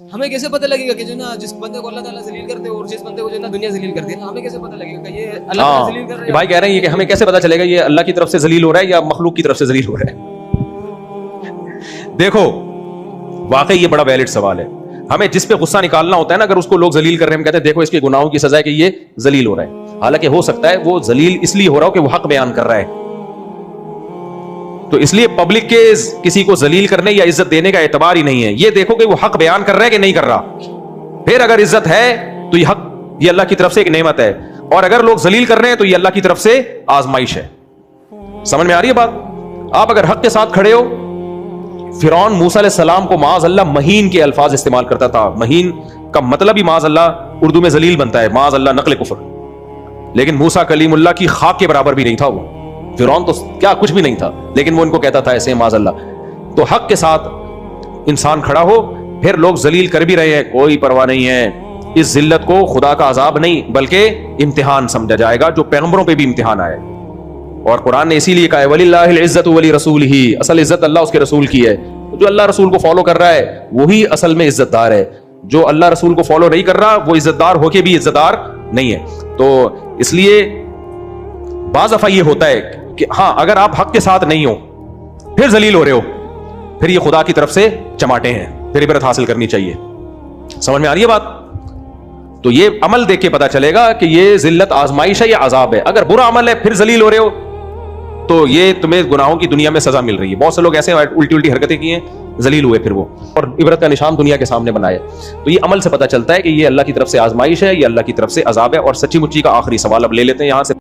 ہمیں کیسے پتہ لگے گا کہ جو نا جس بندے کو اللہ تعالیٰ ذلیل کرتے ہیں اور جس بندے کو جو نا دنیا ذلیل کرتی ہے نا، ہمیں کیسے پتہ لگے گا کہ یہ اللہ تعالیٰ ذلیل کر رہا ہے؟ بھائی کہہ رہے ہیں کہ ہمیں کیسے پتہ چلے گا یہ اللہ کی طرف سے ذلیل ہو رہا ہے یا مخلوق کی طرف سے ذلیل ہو رہا ہے؟ دیکھو واقعی یہ بڑا ویلڈ سوال ہے. ہمیں جس پہ غصہ نکالنا ہوتا ہے نا، اگر اس کو لوگ ذلیل کر رہے ہیں، ہم کہتے ہیں دیکھو اس کے گناہوں کی سزا ہے کہ یہ ذلیل ہو رہا ہے. حالانکہ ہو سکتا ہے وہ ذلیل اس لیے ہو رہا ہو کہ وہ حق بیان کر رہا ہے. تو اس لیے پبلک کے کسی کو ذلیل کرنے یا عزت دینے کا اعتبار ہی نہیں ہے. یہ دیکھو کہ وہ حق بیان کر رہا ہے کہ نہیں کر رہا. پھر اگر عزت ہے تو یہ حق، یہ اللہ کی طرف سے ایک نعمت ہے، اور اگر لوگ ذلیل کر رہے ہیں تو یہ اللہ کی طرف سے آزمائش ہے. سمجھ میں آ رہی ہے بات؟ آپ اگر حق کے ساتھ کھڑے ہو، فرعون موسیٰ علیہ السلام کو معاذ اللہ مہین کے الفاظ استعمال کرتا تھا. مہین کا مطلب ہی معاذ اللہ اردو میں ذلیل بنتا ہے، معاذ اللہ نقل کفر. لیکن موسیٰ کلیم اللہ کی خاک کے برابر بھی نہیں تھا وہ. فرعون تو کیا کچھ بھی نہیں تھا، لیکن وہ ان کو کہتا تھا ایسے معاذ اللہ. تو حق کے ساتھ انسان کھڑا ہو، پھر لوگ ذلیل کر بھی رہے ہیں، کوئی پرواہ نہیں ہے. اس ذلت کو خدا کا عذاب نہیں بلکہ امتحان سمجھا جائے گا، جو پیغمبروں پہ بھی امتحان آئے. اور قرآن نے اسی لیے کہا ہے وَلِلَّهِ الْعِزَّةُ وَلِرَسُولِهِ، اصل عزت اللہ اس کے رسول کی ہے. جو اللہ رسول کو فالو کر رہا ہے وہی اصل میں عزت دار ہے. جو اللہ رسول کو فالو نہیں کر رہا وہ عزت دار ہو کے بھی عزت دار نہیں ہے. تو اس لیے بعض دفعہ یہ ہوتا ہے کہ ہاں اگر آپ حق کے ساتھ نہیں ہو پھر ذلیل ہو رہے ہو، پھر یہ خدا کی طرف سے چماٹے ہیں، پھر عبرت حاصل کرنی چاہیے. سمجھ میں آ رہی ہے بات؟ تو یہ عمل دیکھ کے پتا چلے گا کہ یہ ذلت آزمائش ہے یا عذاب ہے. اگر برا عمل ہے پھر ذلیل ہو رہے ہو تو یہ تمہیں گناہوں کی دنیا میں سزا مل رہی ہے. بہت سے لوگ ایسے الٹی الٹی حرکتیں کی ہیں، ذلیل ہوئے، پھر وہ اور عبرت کا نشان دنیا کے سامنے بنائے. تو یہ عمل سے پتا چلتا ہے کہ یہ اللہ کی طرف سے آزمائش ہے، یہ اللہ کی طرف سے عذاب ہے. اور سچی مچی کا آخری سوال اب لے لیتے ہیں یہاں سے.